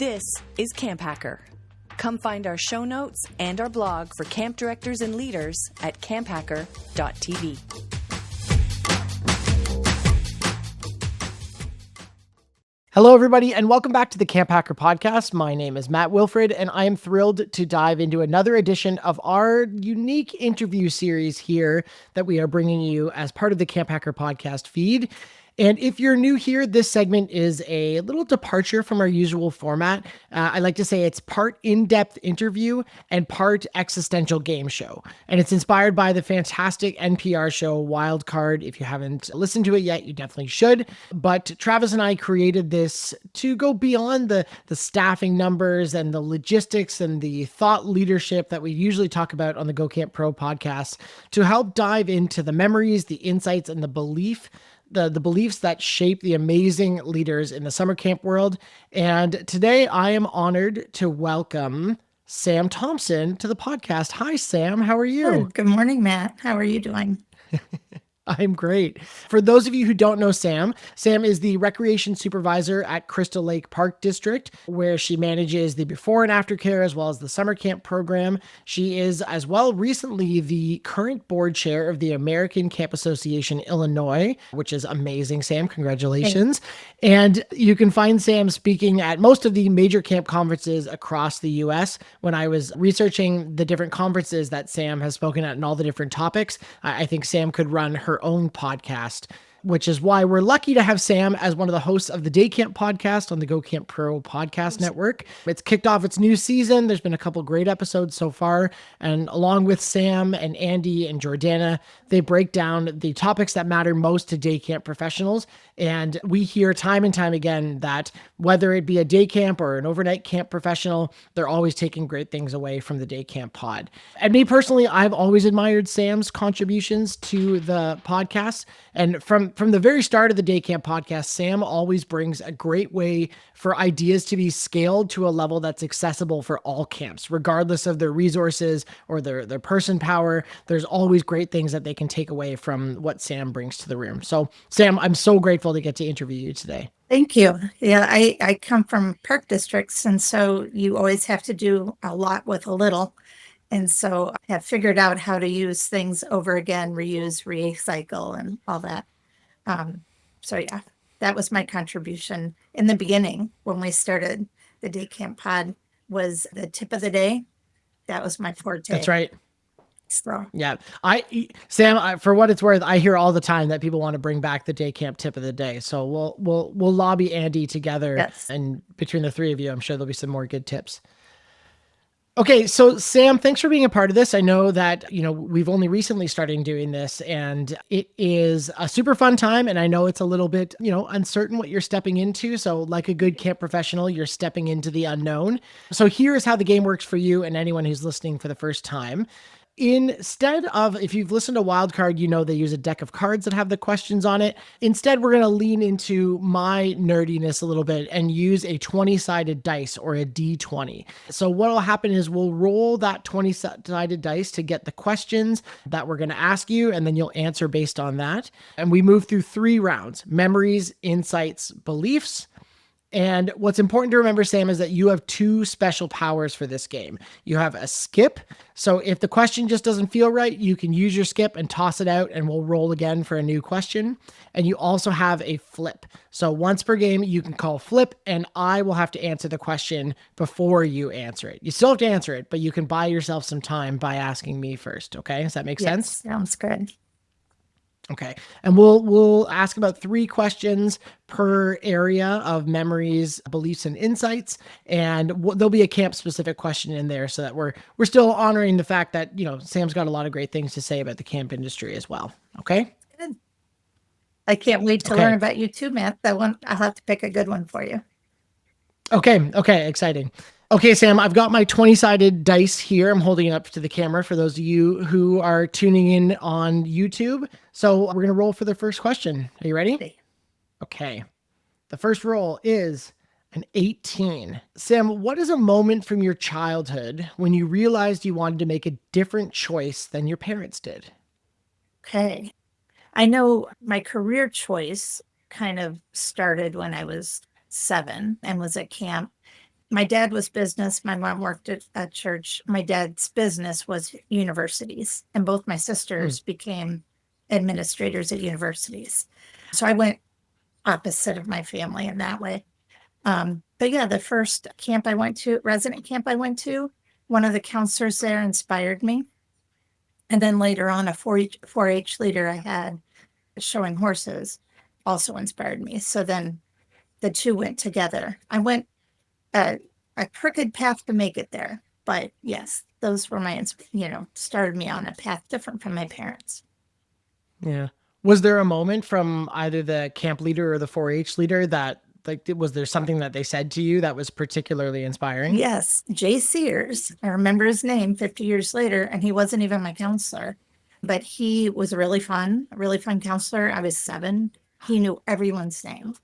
This is CampHacker. Come find our show notes and our blog for camp directors and leaders at camphacker.tv. Hello, everybody, and welcome back to the CampHacker Podcast. My name is Matt Wilfrid, and I am thrilled to dive into another edition of our unique interview series here that we are bringing you as part of the CampHacker Podcast feed. And if you're new here, this segment is a little departure from our usual format. I like to say it's part in-depth interview and part existential game show. And it's inspired by the fantastic NPR show Wildcard. If you haven't listened to it yet, you definitely should. But Travis and I created this to go beyond the staffing numbers and the logistics and the thought leadership that we usually talk about on the Go Camp Pro podcast to help dive into the memories, the insights, and the beliefs that shape the amazing leaders in the summer camp world. And today I am honored to welcome Sam Thompson to the podcast. Hi, Sam. How are you? Good morning, Matt. How are you doing? I'm great. For those of you who don't know Sam is the recreation supervisor at Crystal Lake Park District, where she manages the before and after care as well as the summer camp program. She is as well recently the current board chair of the American Camp Association Illinois, which is amazing, Sam. Congratulations. And you can find Sam speaking at most of the major camp conferences across the US. When I was researching the different conferences that Sam has spoken at and all the different topics, I think Sam could run her own podcast, which is why we're lucky to have Sam as one of the hosts of the Day Camp podcast on the Go Camp Pro podcast network. It's kicked off its new season. There's been a couple great episodes so far. And along with Sam and Andy and Jordana, they break down the topics that matter most to day camp professionals. And we hear time and time again that whether it be a day camp or an overnight camp professional, they're always taking great things away from the Day Camp pod. And me personally, I've always admired Sam's contributions to the podcast. And from the very start of the Day Camp podcast, Sam always brings a great way for ideas to be scaled to a level that's accessible for all camps, regardless of their resources or their person power. There's always great things that they can take away from what Sam brings to the room. So Sam, I'm so grateful to get to interview you today. Thank you. Yeah, I come from park districts, and so you always have to do a lot with a little. And so I have figured out how to use things over again, reuse, recycle, and all that. So yeah, that was my contribution in the beginning when we started the Day Camp pod, was the tip of the day. That was my forte. That's right. So yeah, Sam, for what it's worth, I hear all the time that people want to bring back the Day Camp tip of the day. So we'll lobby Andy together, yes. And between the three of you, I'm sure there'll be some more good tips. Okay, so Sam, thanks for being a part of this. I know that, we've only recently started doing this, and it is a super fun time, and I know it's a little bit, uncertain what you're stepping into. So like a good camp professional, you're stepping into the unknown. So here is how the game works for you and anyone who's listening for the first time. Instead of, if you've listened to Wildcard, they use a deck of cards that have the questions on it. Instead, we're going to lean into my nerdiness a little bit and use a 20-sided dice or a D20. So what will happen is we'll roll that 20-sided dice to get the questions that we're going to ask you, and then you'll answer based on that. And we move through 3 rounds: memories, insights, beliefs. And what's important to remember, Sam, is that you have 2 special powers for this game. You have a skip. So if the question just doesn't feel right, you can use your skip and toss it out, and we'll roll again for a new question. And you also have a flip. So once per game, you can call flip, and I will have to answer the question before you answer it. You still have to answer it, but you can buy yourself some time by asking me first. Okay? Does that make sense? Sounds good. Okay. And we'll ask about 3 questions per area of memories, beliefs, and insights. And there'll be a camp specific question in there so that we're still honoring the fact that, Sam's got a lot of great things to say about the camp industry as well. Okay. Good. I can't wait to learn about you too, Matt. That one, I'll have to pick a good one for you. Okay. Exciting. Okay, Sam, I've got my 20-sided dice here. I'm holding it up to the camera for those of you who are tuning in on YouTube. So we're going to roll for the first question. Are you ready? Okay. The first roll is an 18. Sam, what is a moment from your childhood when you realized you wanted to make a different choice than your parents did? Okay. I know my career choice kind of started when I was 7 and was at camp. My dad was business. My mom worked at a church. My dad's business was universities, and both my sisters became administrators at universities. So I went opposite of my family in that way. But yeah, the first camp I went to, resident camp I went to, one of the counselors there inspired me. And then later on, a 4-H leader I had showing horses also inspired me. So then the two went together. I went a crooked path to make it there. But yes, those were started me on a path different from my parents. Yeah. Was there a moment from either the camp leader or the 4-H leader that, like, was there something that they said to you that was particularly inspiring? Yes. Jay Sears, I remember his name 50 years later, and he wasn't even my counselor, but he was a really fun counselor. I was 7. He knew everyone's name.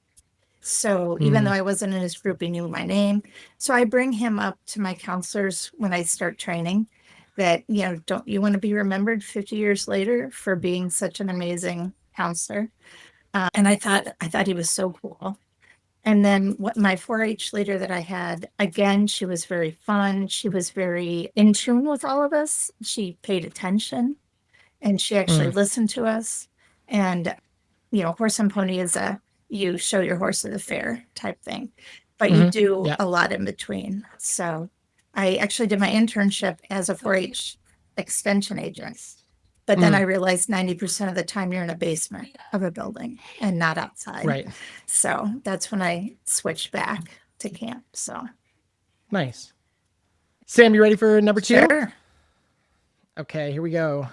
So even though I wasn't in his group, he knew my name. So I bring him up to my counselors when I start training that, don't you want to be remembered 50 years later for being such an amazing counselor? And I thought he was so cool. And then my 4-H leader that I had, again, she was very fun. She was very in tune with all of us. She paid attention and she actually listened to us. And, horse and pony is you show your horse at the fair type thing, but you do a lot in between. So I actually did my internship as a 4-H extension agent, but then I realized 90% of the time you're in a basement of a building and not outside. Right. So that's when I switched back to camp. So nice. Sam, you ready for number 2? Sure. Okay, here we go.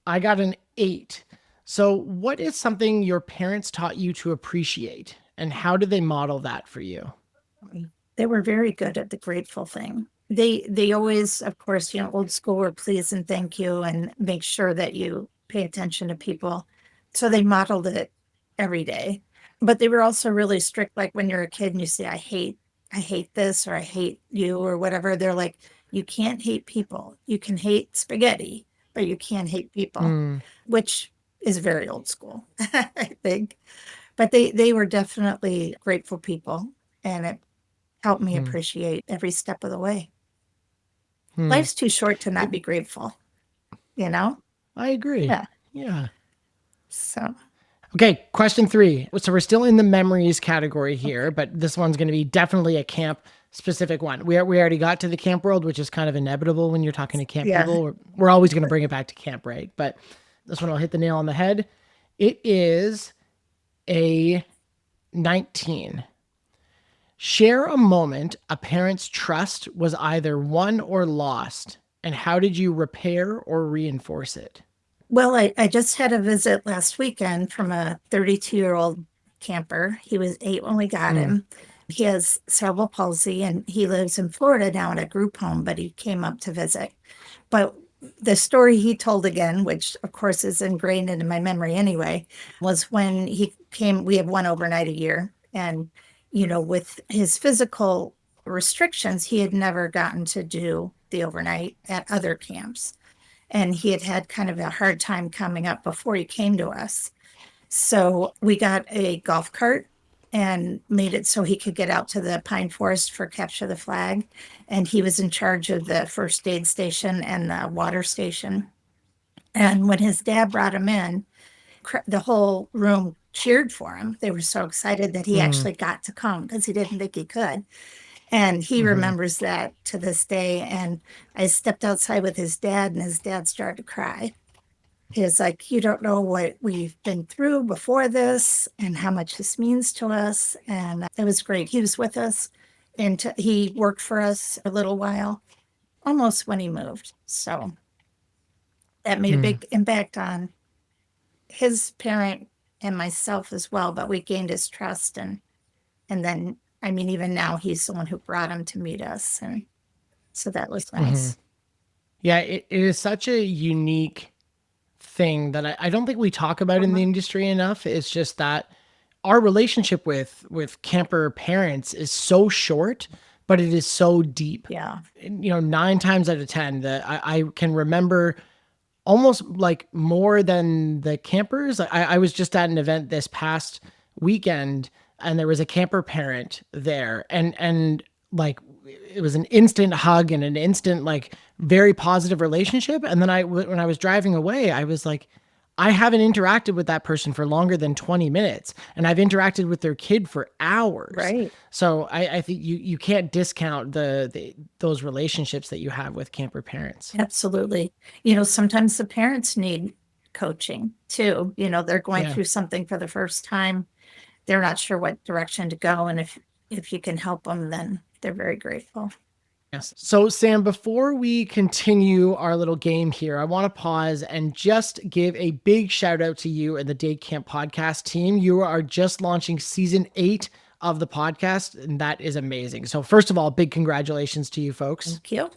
I got an 8. So what is something your parents taught you to appreciate, and how did they model that for you? They were very good at the grateful thing. They always, of course, old school were please and thank you and make sure that you pay attention to people. So they modeled it every day. But they were also really strict. Like when you're a kid and you say, I hate this, or I hate you, or whatever. They're like, you can't hate people. You can hate spaghetti, but you can't hate people, which is very old school, I think. But they were definitely grateful people, and it helped me appreciate every step of the way. Life's too short to not be grateful, I agree. Yeah. So. Okay, question 3. So we're still in the memories category here, but this one's going to be definitely a camp specific one. We already got to the camp world, which is kind of inevitable when you're talking to camp people. We're always going to bring it back to camp, right? But this one will hit the nail on the head. It is a 19. Share a moment a parent's trust was either won or lost, and how did you repair or reinforce it? Well, I just had a visit last weekend from a 32-year-old camper. He was 8 when we got him. He has cerebral palsy, and he lives in Florida now in a group home, but he came up to visit. But the story he told again, which of course is ingrained into my memory anyway, was when he came, we have one overnight a year. And, with his physical restrictions, he had never gotten to do the overnight at other camps. And he had kind of a hard time coming up before he came to us. So we got a golf cart and made it so he could get out to the pine forest for Capture the Flag. And he was in charge of the first aid station and the water station. And when his dad brought him in, the whole room cheered for him. They were so excited that he actually got to come because he didn't think he could. And he remembers that to this day. And I stepped outside with his dad, and his dad started to cry. He was like, you don't know what we've been through before this and how much this means to us. And it was great. He was with us, and he worked for us a little while, almost when he moved. So that made a big impact on his parent and myself as well. But we gained his trust. And then, even now he's the one who brought him to meet us. And so that was nice. Yeah, it is such a unique thing that I don't think we talk about in the industry enough. It's just that our relationship with camper parents is so short, but it is so deep. Yeah. 9 times out of 10 that I can remember almost like more than the campers. I was just at an event this past weekend and there was a camper parent there, and like it was an instant hug and an instant like very positive relationship. And then when I was driving away, I was like, I haven't interacted with that person for longer than 20 minutes, and I've interacted with their kid for hours. Right. So I think you can't discount those relationships that you have with camper parents. Absolutely. Sometimes the parents need coaching too. They're going through something for the first time. They're not sure what direction to go. And if you can help them, then they're very grateful. Yes. So Sam, before we continue our little game here, I want to pause and just give a big shout out to you and the Day Camp Podcast team. You are just launching season 8 of the podcast, and that is amazing. So first of all, big congratulations to you folks. Thank you.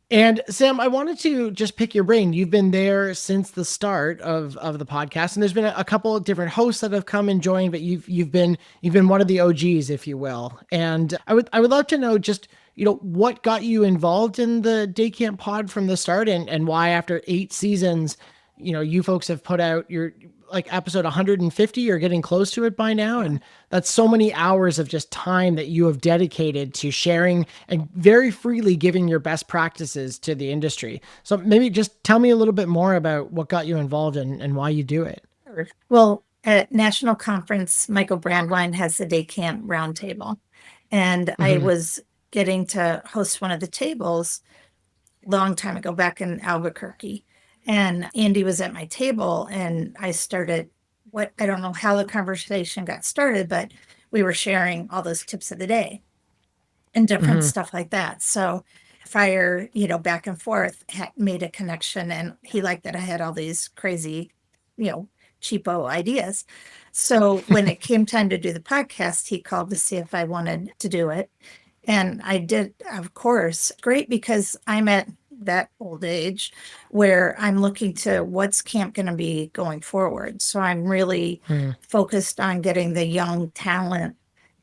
And Sam, I wanted to just pick your brain. You've been there since the start of the podcast, and there's been a couple of different hosts that have come and joined, but you've been one of the OGs, if you will. And I would love to know just what got you involved in the Day Camp Pod from the start, and why after 8 seasons, you folks have put out your like episode 150. You're getting close to it by now, and that's so many hours of just time that you have dedicated to sharing and very freely giving your best practices to the industry. So maybe just tell me a little bit more about what got you involved and why you do it. Well, at National Conference, Michael Brandwein has the Day Camp Roundtable, and I was getting to host one of the tables long time ago back in Albuquerque. And Andy was at my table, and I started I don't know how the conversation got started, but we were sharing all those tips of the day and different stuff like that. So fire, back and forth, made a connection, and he liked that I had all these crazy, cheapo ideas. So when it came time to do the podcast, he called to see if I wanted to do it. And I did, of course. Great, because I'm at that old age where I'm looking to what's camp going to be going forward. So I'm really focused on getting the young talent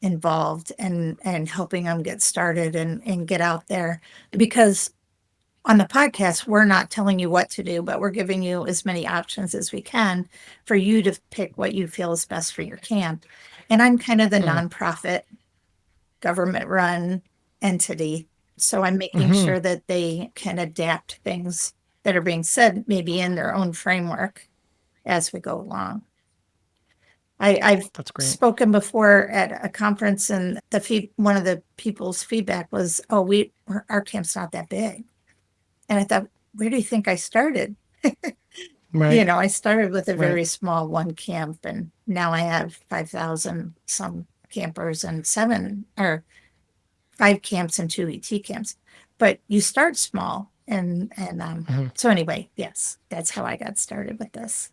involved and helping them get started and get out there. Because on the podcast, we're not telling you what to do, but we're giving you as many options as we can for you to pick what you feel is best for your camp. And I'm kind of the nonprofit, government-run entity. So I'm making sure that they can adapt things that are being said maybe in their own framework as we go along. I've spoken before at a conference, and one of the people's feedback was, our camp's not that big. And I thought, where do you think I started? Right. I started with a very small one camp, and now I have 5,000 some campers and 5 camps and 2 ET camps. But you start small. And so anyway, yes, that's how I got started with this.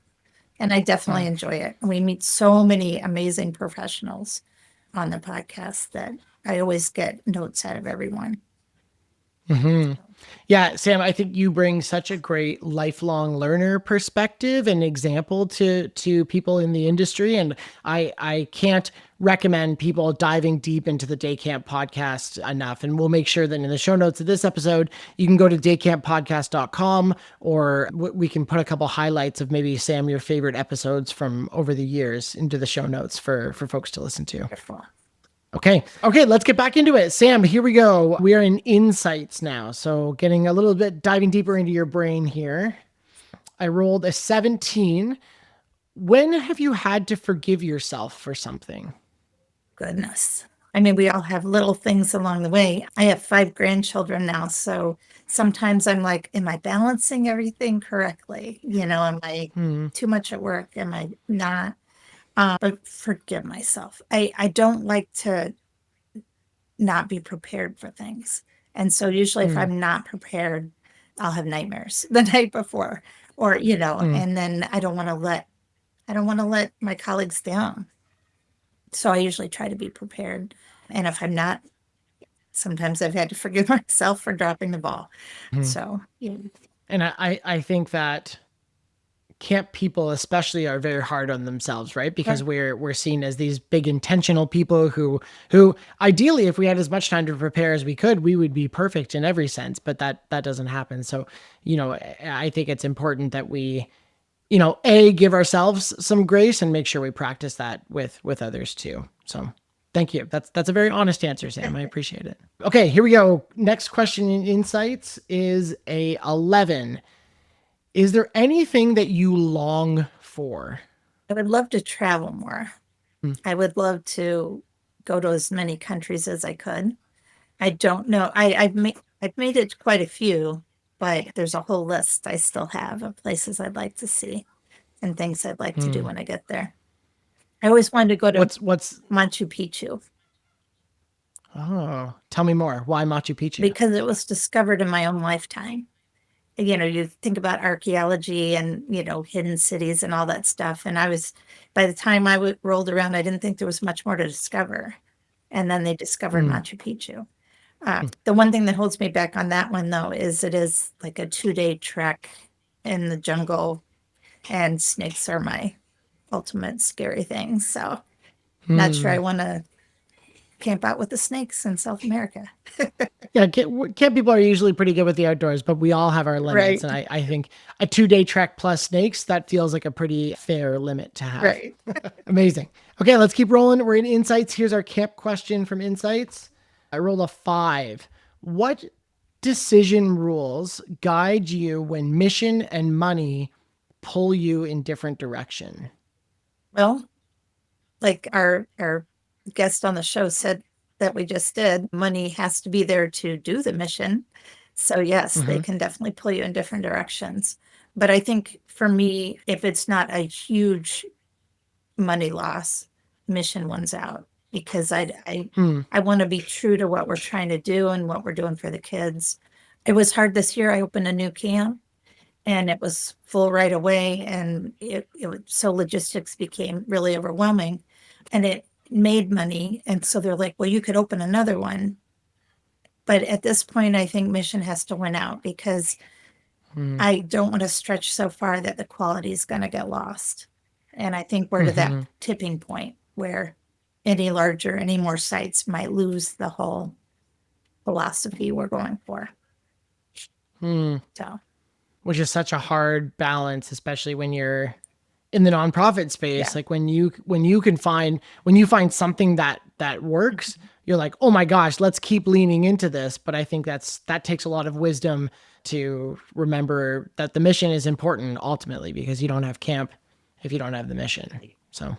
And I definitely enjoy it. We meet so many amazing professionals on the podcast that I always get notes out of everyone. Yeah, Sam, I think you bring such a great lifelong learner perspective and example to people in the industry. And I can't recommend people diving deep into the Day Camp Podcast enough. And we'll make sure that in the show notes of this episode, you can go to daycamppodcast.com, or we can put a couple highlights of maybe, Sam, your favorite episodes from over the years into the show notes for folks to listen to. Wonderful. Okay, let's get back into it. Sam, here we go. We are in insights now. So getting a little bit, diving deeper into your brain here. I rolled a 17. When have you had to forgive yourself for something? Goodness. I mean, we all have little things along the way. I have 5 grandchildren now. So sometimes I'm like, am I balancing everything correctly? Am I too much at work? Am I not? But forgive myself. I don't like to not be prepared for things. And so usually if I'm not prepared, I'll have nightmares the night before, or, and then I don't want to let my colleagues down. So I usually try to be prepared. And if I'm not, sometimes I've had to forgive myself for dropping the ball. So, yeah. And I think that camp people especially are very hard on themselves, right? Because we're seen as these big intentional people who ideally, if we had as much time to prepare as we could, we would be perfect in every sense, but that doesn't happen. So, I think it's important that we, give ourselves some grace and make sure we practice that with others too. So Thank you. That's a very honest answer, Sam. I appreciate it. Okay, here we go. Next question in insights is a 11. Is there anything that you long for? I would love to travel more. I would love to go to as many countries as I could. I don't know. I've made it quite a few, but there's a whole list I still have of places I'd like to see and things I'd like to do when I get there. I always wanted to go to what's Machu Picchu. Oh, tell me more. Why Machu Picchu? Because it was discovered in my own lifetime. You think about archaeology and, hidden cities and all that stuff. And by the time I rolled around, I didn't think there was much more to discover. And then they discovered Machu Picchu. The one thing that holds me back on that one, though, is it is like a 2-day trek in the jungle, and snakes are my ultimate scary thing. So not sure I want to camp out with the snakes in South America. Yeah, camp people are usually pretty good with the outdoors, but we all have our limits. Right. And I think a 2-day trek plus snakes, that feels like a pretty fair limit to have. Right. Amazing. Okay, let's keep rolling. We're in Insights. Here's our camp question from Insights. I rolled a 5. What decision rules guide you when mission and money pull you in different direction? Well, like our guest on the show said that we just did, money has to be there to do the mission. So yes, they can definitely pull you in different directions. But I think for me, if it's not a huge money loss, mission one's out, because I want to be true to what we're trying to do and what we're doing for the kids. It was hard this year. I opened a new camp and it was full right away. And so logistics became really overwhelming, and it made money. And so they're like, well, you could open another one. But at this point, I think mission has to win out, because I don't want to stretch so far that the quality is going to get lost. And I think we're to that tipping point where any more sites might lose the whole philosophy we're going for. So, which is such a hard balance, especially when you're in the nonprofit space. Yeah. Like when you find something that works, you're like, oh my gosh, let's keep leaning into this. But I think that takes a lot of wisdom to remember that the mission is important ultimately, because you don't have camp if you don't have the mission. So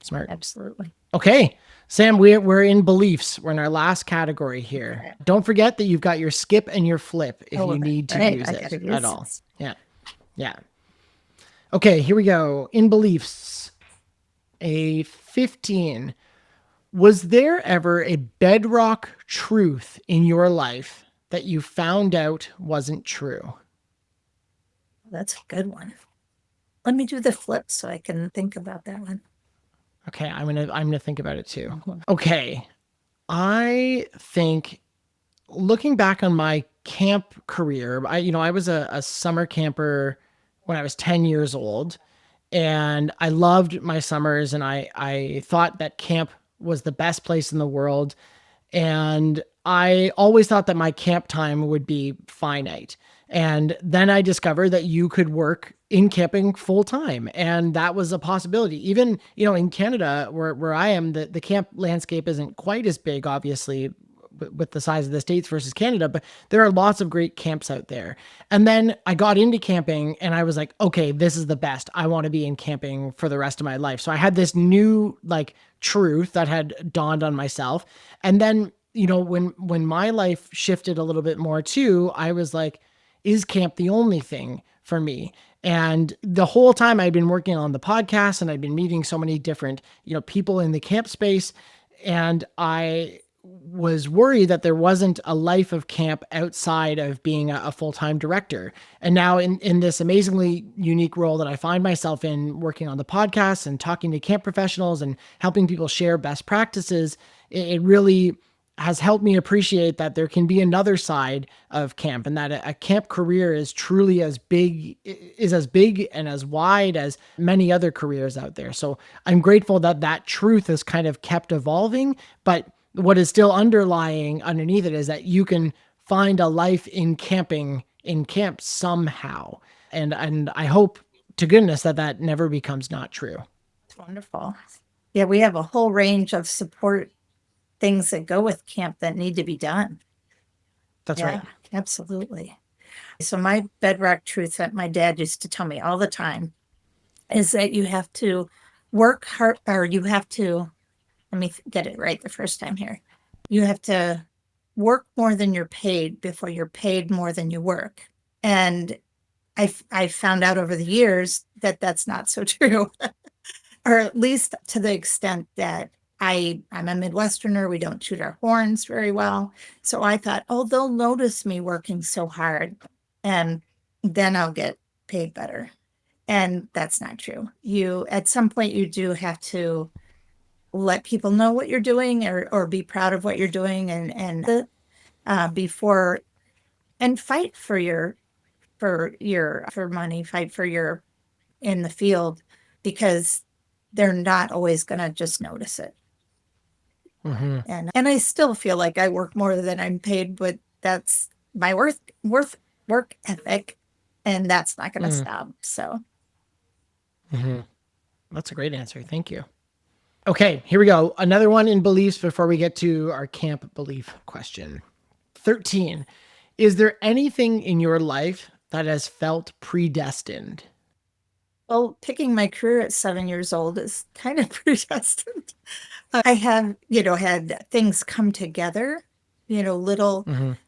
smart. absolutely. Okay, Sam, we're in beliefs. We're in our last category here. Okay. Don't forget that you've got your skip and your flip if you need to right, use I it gotta use at all. this. Yeah. Okay, here we go. In beliefs, a 15. Was there ever a bedrock truth in your life that you found out wasn't true? That's a good one. Let me do the flip so I can think about that one. Okay, I'm gonna think about it too. Okay, I think looking back on my camp career, I was a summer camper when I was 10 years old, and I loved my summers, and I thought that camp was the best place in the world, and I always thought that my camp time would be finite. And then I discovered that you could work in camping full time, and that was a possibility. Even, in Canada, where I am, the camp landscape isn't quite as big, obviously, with the size of the States versus Canada, but there are lots of great camps out there. And then I got into camping and I was like, okay, this is the best. I want to be in camping for the rest of my life. So I had this new truth that had dawned on myself. And then, when my life shifted a little bit more too, I was like, is camp the only thing for me? And the whole time I'd been working on the podcast, and I'd been meeting so many different, people in the camp space. And I was worried that there wasn't a life of camp outside of being a full-time director. And now in this amazingly unique role that I find myself in, working on the podcast and talking to camp professionals and helping people share best practices, it really has helped me appreciate that there can be another side of camp, and that a camp career is truly as big and as wide as many other careers out there. So I'm grateful that truth has kind of kept evolving, but what is still underlying underneath it is that you can find a life in camping, in camp somehow. And I hope to goodness that never becomes not true. It's wonderful. Yeah, we have a whole range of support things that go with camp that need to be done. That's Yeah, right. absolutely. So my bedrock truth that my dad used to tell me all the time is that you have to work hard, or you have to, let me get it right the first time here. You have to work more than you're paid before you're paid more than you work. And I found out over the years that that's not so true, or at least to the extent that I'm a Midwesterner. We don't toot our horns very well. So I thought, oh, they'll notice me working so hard and then I'll get paid better. And that's not true. You, at some point, you do have to let people know what you're doing, or be proud of what you're doing, and before, and fight for money, fight for your in the field, because they're not always going to just notice it. Mm-hmm. And I still feel like I work more than I'm paid, but that's my work ethic, and that's not going to stop. So That's a great answer. Thank you. Okay, here we go. Another one in beliefs before we get to our camp belief question. 13. Is there anything in your life that has felt predestined? Well, picking my career at 7 years old is kind of predestined. I have, had things come together, little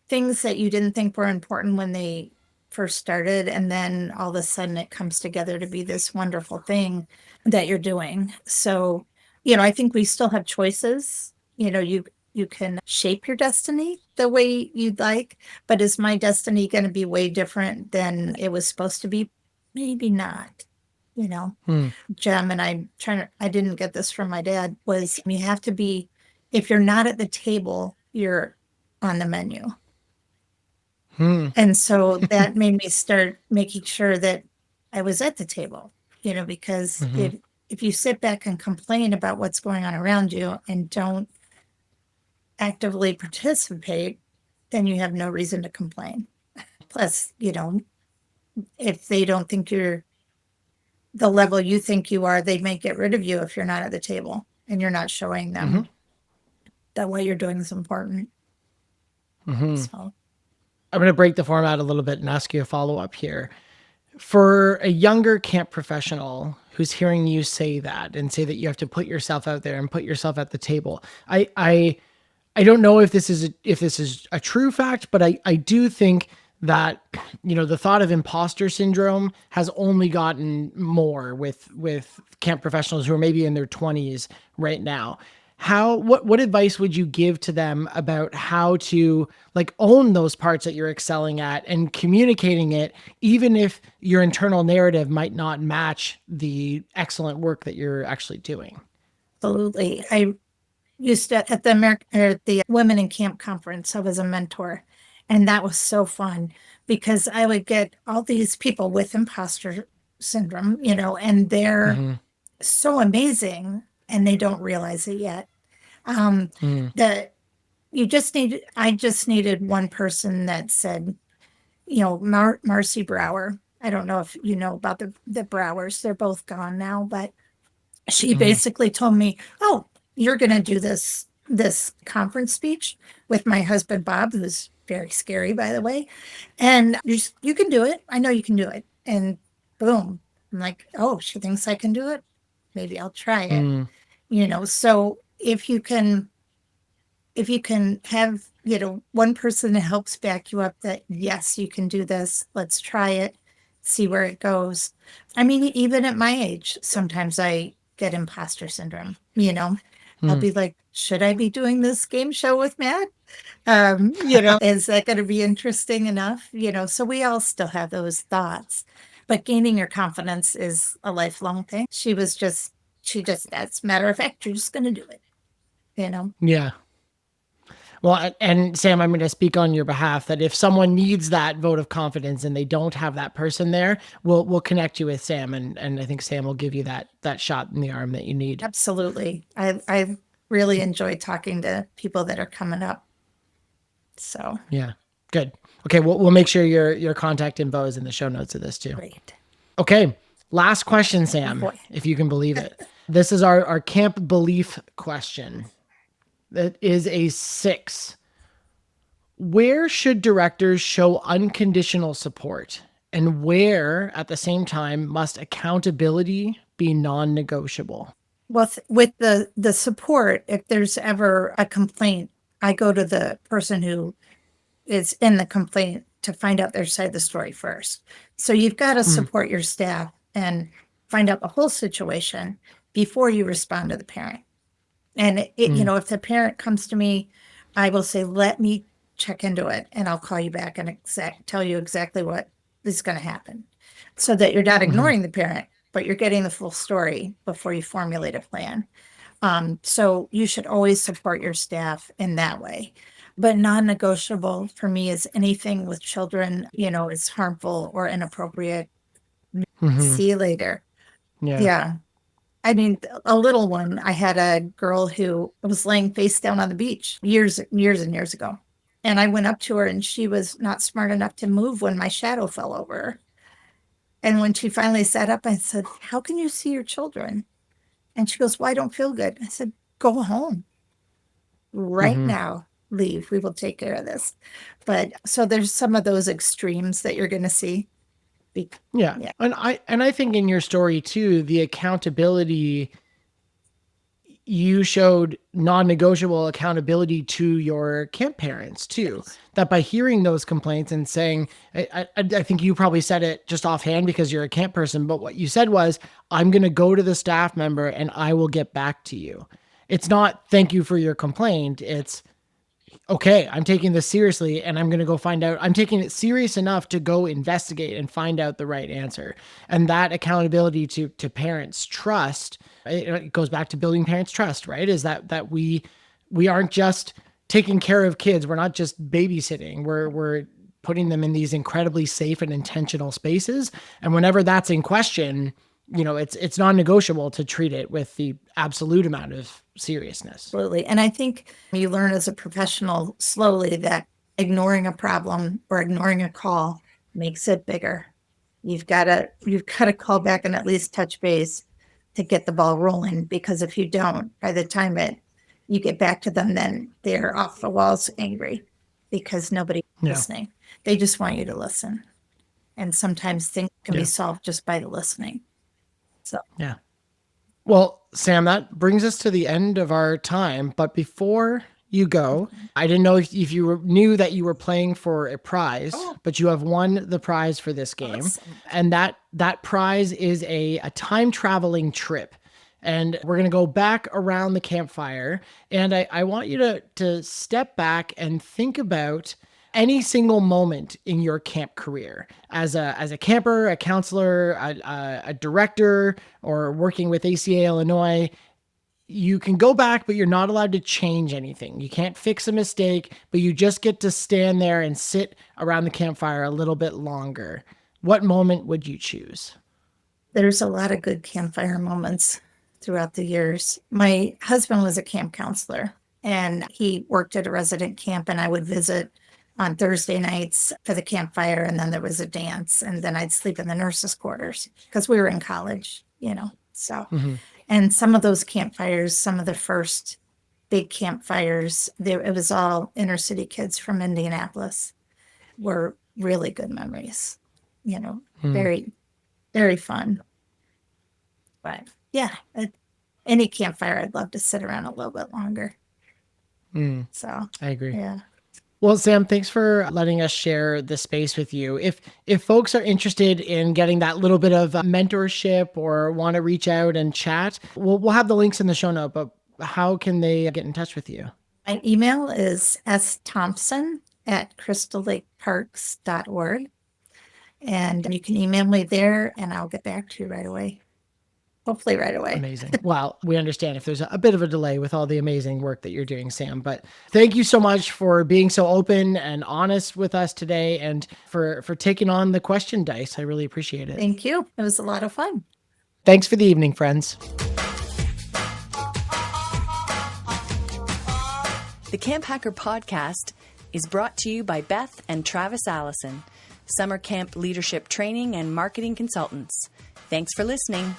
things that you didn't think were important when they first started. And then all of a sudden it comes together to be this wonderful thing that you're doing. So, I think we still have choices. You can shape your destiny the way you'd like, but is my destiny going to be way different than it was supposed to be? Maybe not. Gem, and I didn't get this from my dad, was you have to be, if you're not at the table, you're on the menu. And so that made me start making sure that I was at the table, because if you sit back and complain about what's going on around you and don't actively participate, then you have no reason to complain. Plus, if they don't think you're the level you think you are, they may get rid of you if you're not at the table and you're not showing them that what you're doing is important. So I'm going to break the format a little bit and ask you a follow-up here. For a younger camp professional who's hearing you say that and say that you have to put yourself out there and put yourself at the table, I don't know if this is a true fact, but I do think that, the thought of imposter syndrome has only gotten more with camp professionals who are maybe in their 20s right now. What advice would you give to them about how to own those parts that you're excelling at and communicating it, even if your internal narrative might not match the excellent work that you're actually doing? Absolutely. I used to, at the Women in Camp conference, I was a mentor. And that was so fun because I would get all these people with imposter syndrome, and they're so amazing and they don't realize it yet. That I just needed one person that said, Marcy Brower. I don't know if you know about the Browers. They're both gone now, but she basically told me, oh, you're going to do this conference speech with my husband, Bob, who's very scary, by the way. And you can do it. I know you can do it. And boom. I'm like, oh, she thinks I can do it. Maybe I'll try it. So if you can have, one person that helps back you up that, yes, you can do this. Let's try it. See where it goes. I mean, even at my age, sometimes I get imposter syndrome, I'll be like, should I be doing this game show with Matt? Is that going to be interesting enough? So we all still have those thoughts, but gaining your confidence is a lifelong thing. She just, as a matter of fact, you're just going to do it, Yeah. Well, and Sam, I'm going to speak on your behalf that if someone needs that vote of confidence and they don't have that person there, we'll connect you with Sam. And I think Sam will give you that shot in the arm that you need. Absolutely. I really enjoy talking to people that are coming up. So yeah, good. Okay. We'll make sure your contact info is in the show notes of this too. Great. Okay. Last question, Sam, if you can believe it. This is our camp belief question. That is a 6. Where should directors show unconditional support? And where, at the same time, must accountability be non-negotiable? Well, with the support, if there's ever a complaint, I go to the person who is in the complaint to find out their side of the story first. So you've got to support your staff and find out the whole situation before you respond to the parent. And if the parent comes to me, I will say, let me check into it, and I'll call you back and tell you exactly what is going to happen, so that you're not ignoring the parent, but you're getting the full story before you formulate a plan. So you should always support your staff in that way. But non-negotiable for me is anything with children, is harmful or inappropriate. See you later. Yeah. I mean, a little one, I had a girl who was laying face down on the beach years and years ago. And I went up to her, and she was not smart enough to move when my shadow fell over her. And when she finally sat up, I said, how can you see your children? And she goes, well, I don't feel good. I said, go home right now. Leave. We will take care of this. But so there's some of those extremes that you're going to see. Yeah. And I think in your story too, the accountability, you showed non-negotiable accountability to your camp parents too. Yes. That by hearing those complaints and saying, I think you probably said it just offhand because you're a camp person, but what you said was, I'm going to go to the staff member and I will get back to you. It's not thank you for your complaint. It's, okay, I'm taking this seriously and I'm going to go find out. I'm taking it serious enough to go investigate and find out the right answer. And that accountability to parents' trust, it goes back to building parents' trust, right? Is that we aren't just taking care of kids. We're not just babysitting. We're putting them in these incredibly safe and intentional spaces. And whenever that's in question, it's non-negotiable to treat it with the absolute amount of seriousness. Absolutely. And I think you learn as a professional slowly that ignoring a problem or ignoring a call makes it bigger. You've got to call back and at least touch base to get the ball rolling, because if you don't, by the time you get back to them, then they're off the walls angry because nobody's listening. They just want you to listen. And sometimes things can be solved just by the listening. So, yeah. Well, Sam, that brings us to the end of our time. But before you go, I didn't know if you knew that you were playing for a prize, but you have won the prize for this game. Awesome. And that prize is a time traveling trip. And we're going to go back around the campfire. And I want you to step back and think about any single moment in your camp career as a camper, a counselor, a director, or working with ACA Illinois. You can go back, but you're not allowed to change anything. You can't fix a mistake, but you just get to stand there and sit around the campfire a little bit longer. What moment would you choose? There's a lot of good campfire moments throughout the years. My husband was a camp counselor, and he worked at a resident camp, and I would visit on Thursday nights for the campfire, and then there was a dance, and then I'd sleep in the nurses' quarters because we were in college, so. And some of those campfires, some of the first big campfires, it was all inner city kids from Indianapolis, were really good memories, very, very fun. But yeah, any campfire, I'd love to sit around a little bit longer. So I agree. Yeah. Well, Sam, thanks for letting us share the space with you. If folks are interested in getting that little bit of mentorship or want to reach out and chat, we'll have the links in the show note, but how can they get in touch with you? My email is sthompson@crystalllakeparks.org. And you can email me there and I'll get back to you right away. Hopefully right away. Amazing. Well, we understand if there's a bit of a delay with all the amazing work that you're doing, Sam, but thank you so much for being so open and honest with us today and for taking on the question dice. I really appreciate it. Thank you. It was a lot of fun. Thanks for the evening, friends. The CampHacker Podcast is brought to you by Beth and Travis Allison, summer camp leadership training and marketing consultants. Thanks for listening.